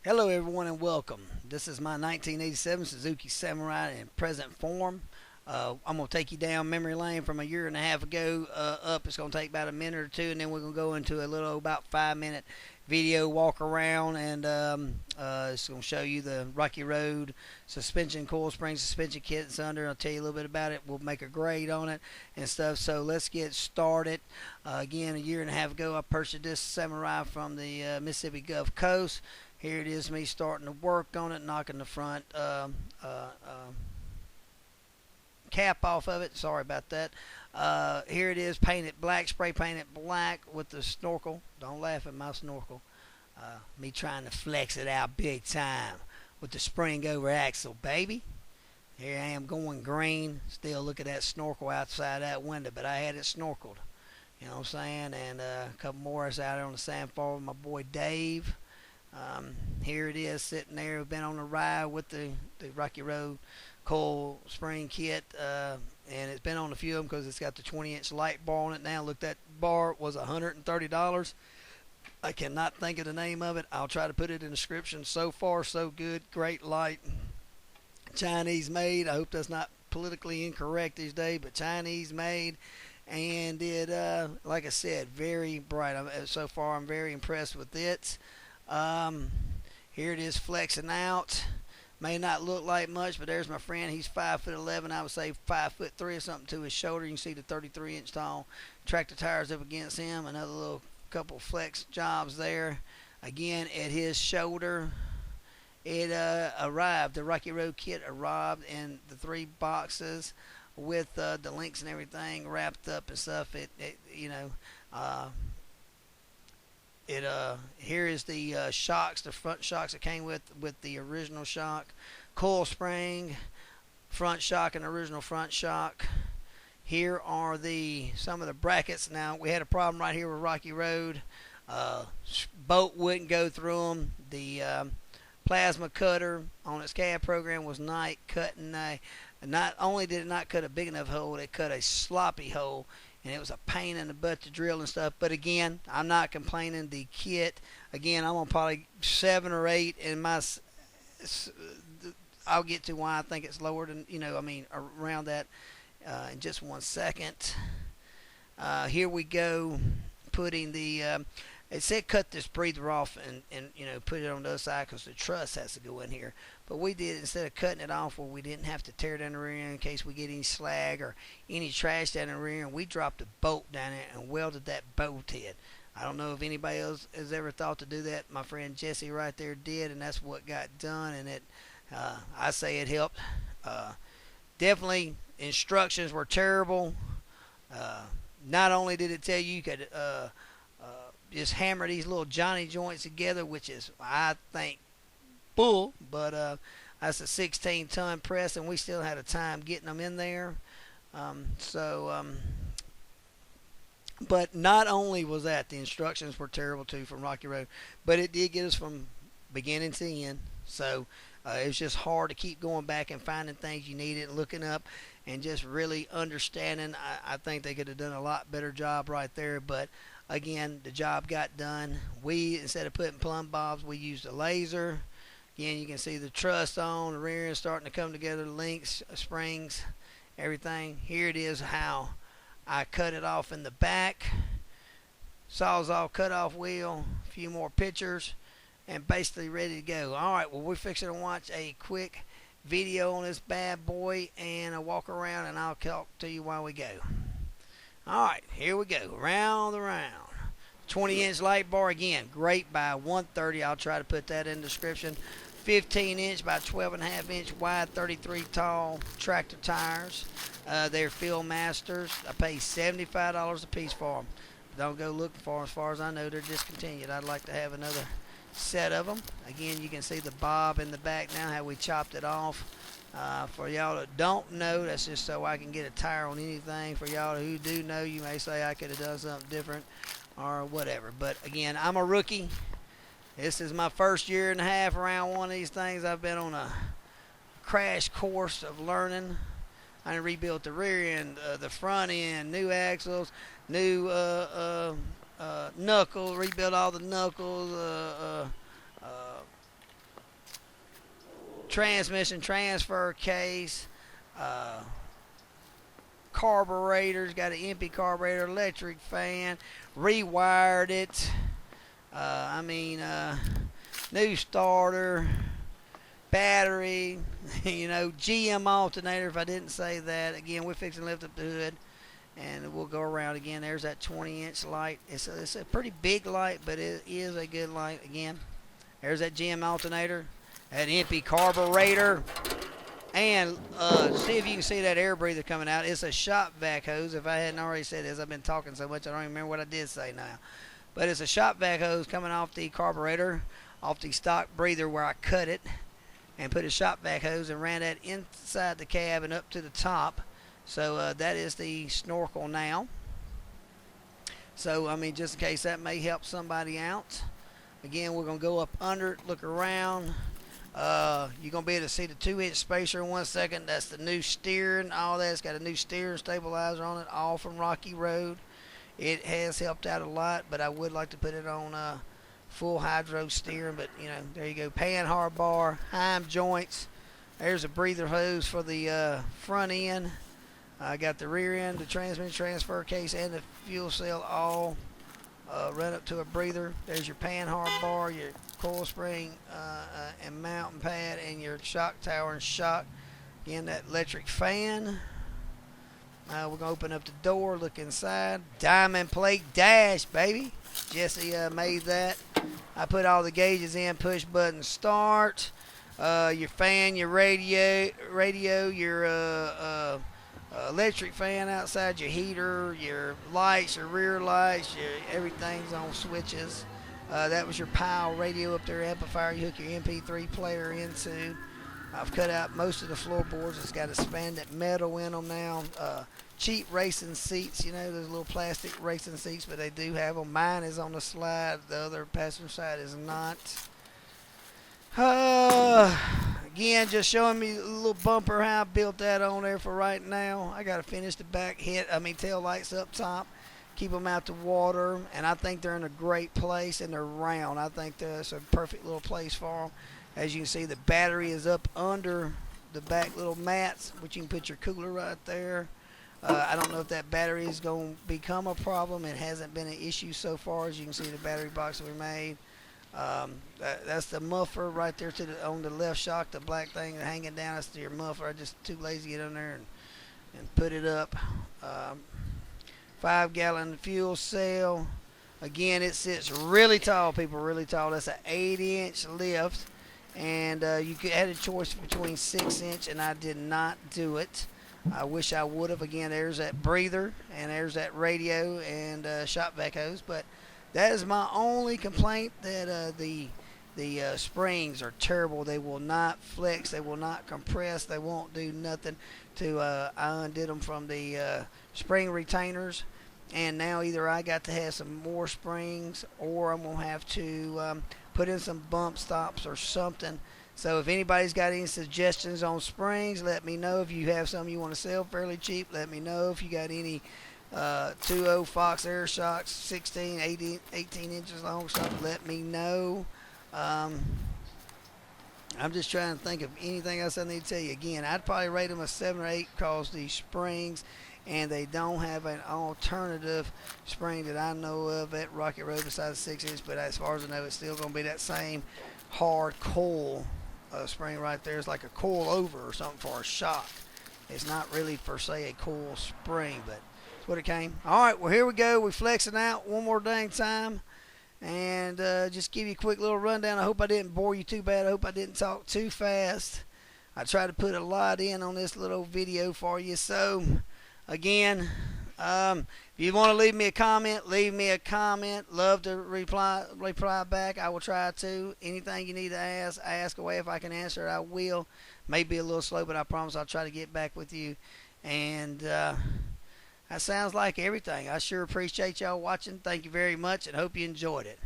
Hello, everyone, and welcome. This is my 1987 Suzuki Samurai in present form. I'm going to take you down memory lane from a year and a half ago up. It's going to take about a minute or two, and then we're going to go into a little about 5 minute video walk around, and it's going to show you the Rocky Road suspension, coil spring suspension kit that's under. I'll tell you a little bit about it. We'll make a grade on it and stuff. So let's get started. Again, a year and a half ago, I purchased this Samurai from the Mississippi Gulf Coast. Here it is, me starting to work on it, knocking the front cap off of it. Sorry about that. Here it is, painted black, spray painted black with the snorkel. Don't laugh at my snorkel. Me trying to flex it out big time with the spring over axle, baby. Here I am going green. Still look at that snorkel outside that window, but I had it snorkeled. You know what I'm saying? And a couple more is out there on the sand farm with my boy Dave. Here it is sitting there. We've been on the ride with the Rocky Road coil spring kit, and it's been on a few of them because it's got the 20-inch light bar on it now. Look, that bar was $130. I cannot think of the name of it. I'll try to put it in the description. So far, so good. Great light. Chinese made. I hope that's not politically incorrect these days, but Chinese made. And it, like I said, very bright. So far, I'm very impressed with it. Um, Here it is flexing out. May not look like much, but there's my friend. He's 5'11". I would say 5'3" or something to his shoulder. You can see the 33-inch tall tractor tires up against him. Another little couple flex jobs there. Again, at his shoulder, it arrived. The Rocky Road kit arrived in the 3 boxes with the links and everything wrapped up and stuff. Uh, Here is the shocks, the front shocks that came with the original shock, coil spring, front shock, and original front shock. Here are some of the brackets. Now we had a problem right here with Rocky Road. Bolt wouldn't go through them. The plasma cutter on its cab program was not cutting. Not only did it not cut a big enough hole, it cut a sloppy hole, and it was a pain in the butt to drill and stuff. But again, I'm not complaining. The kit, again, I'm on probably 7 or 8, and I'll get to why I think it's lower than, around that in just 1 second. Here we go, putting the it said cut this breather off and put it on the other side because the truss has to go in here. But we did, instead of cutting it off where we didn't have to tear down the rear end in case we get any slag or any trash down the rear end, we dropped a bolt down there and welded that bolt head. I don't know if anybody else has ever thought to do that. My friend Jesse right there did, and that's what got done, and I say it helped. Definitely, instructions were terrible. Not only did it tell you could just hammer these little Johnny joints together, which is, I think, bull, but that's a 16-ton press, and we still had a time getting them in there. But not only was that, the instructions were terrible too from Rocky Road, but it did get us from beginning to end. So it was just hard to keep going back and finding things you needed, looking up, and just really understanding. I think they could have done a lot better job right there, but again, the job got done. We, instead of putting plumb bobs, we used a laser. Again, you can see the truss on, the rear end starting to come together, links, springs, everything. Here it is how I cut it off in the back. Sawzall cut-off wheel, a few more pictures, and basically ready to go. All right, well, we're fixing to watch a quick video on this bad boy and a walk around, and I'll talk to you while we go. All right, here we go. Round the round. 20-inch light bar again. Great by 130. I'll try to put that in the description. 15-inch by 12.5-inch wide, 33 tall tractor tires. They're Field Masters. I pay $75 a piece for them. Don't go looking for them. As far as I know, they're discontinued. I'd like to have another set of them. Again, you can see the bob in the back now, how we chopped it off. For y'all that don't know, that's just so I can get a tire on anything. For y'all who do know, you may say I could have done something different or whatever. But again, I'm a rookie. This is my first year and a half around one of these things. I've been on a crash course of learning. I rebuilt the rear end, the front end, new axles, new knuckle, rebuilt all the knuckles, transmission transfer case, carburetors, got an empty carburetor, electric fan, rewired it. New starter, battery, GM alternator. If I didn't say that, again, we're fixing to lift up the hood, and we'll go around again. There's that 20-inch light. It's a pretty big light, but it is a good light. Again, there's that GM alternator, that empty carburetor, and see if you can see that air breather coming out. It's a shop vac hose. If I hadn't already said this, I've been talking so much I don't even remember what I did say now. But it's a shop vac hose coming off the carburetor, off the stock breather where I cut it, and put a shop vac hose and ran that inside the cab and up to the top. So that is the snorkel now. So, just in case that may help somebody out. Again, we're going to go up under it, look around. You're going to be able to see the 2-inch spacer in 1 second. That's the new steering, all that. It's got a new steering stabilizer on it, all from Rocky Road. It has helped out a lot, but I would like to put it on full hydro steering. But, there you go. Panhard bar, Heim joints. There's a breather hose for the front end. I got the rear end, the transmission transfer case, and the fuel cell all run up to a breather. There's your Panhard bar, your coil spring and mounting pad, and your shock tower and shock. Again, that electric fan. We're going to open up the door, look inside. Diamond plate dash, baby. Jesse made that. I put all the gauges in, push button start. Your fan, your radio, your electric fan outside, your heater, your lights, your rear lights, everything's on switches. That was your PAL radio up there, amplifier you hook your MP3 player into. I've cut out most of the floorboards. It's got expanded metal in them now. Cheap racing seats, those little plastic racing seats, but they do have them. Mine is on the slide. The other passenger side is not. Again, just showing me a little bumper, how I built that on there for right now. I got to finish the back tail lights up top. Keep them out the water, and I think they're in a great place, and they're round. I think that's a perfect little place for them. As you can see, the battery is up under the back little mats, which you can put your cooler right there. I don't know if that battery is going to become a problem. It hasn't been an issue so far. As you can see, the battery box that we made. That's the muffler right there on the left shock, the black thing hanging down. That's your muffler. I just too lazy to get on there and put it up. 5-gallon fuel cell. Again, it sits really tall, people, really tall. That's an 8-inch lift. And you could add a choice between 6-inch, and I did not do it. I wish I would have. Again, there's that breather, and there's that radio and shop vac hose. But that is my only complaint, that the springs are terrible. They will not flex. They will not compress. They won't do nothing. I undid them from the spring retainers, and now either I got to have some more springs, or I'm going to have to put in some bump stops or something. So if anybody's got any suggestions on springs, let me know. If you have some you want to sell fairly cheap, let me know. If you got any 2.0 Fox air shocks, 16, 18 inches long, something, let me know. I'm just trying to think of anything else I need to tell you. Again, I'd probably rate them a 7 or 8 because these springs, and they don't have an alternative spring that I know of at Rocky Road besides 6-inch. But as far as I know, it's still going to be that same hard coil spring right there. It's like a coil over or something for a shock. It's not really per se a coil spring, but that's what it came. All right, well, here we go. We're flexing out one more dang time. And just give you a quick little rundown. I hope I didn't bore you too bad. I hope I didn't talk too fast. I tried to put a lot in on this little video for you. So, again, if you want to leave me a comment, leave me a comment. Love to reply back. I will try to. Anything you need to ask away. If I can answer it, I will. Maybe a little slow, but I promise I'll try to get back with you. And that sounds like everything. I sure appreciate y'all watching. Thank you very much, and hope you enjoyed it.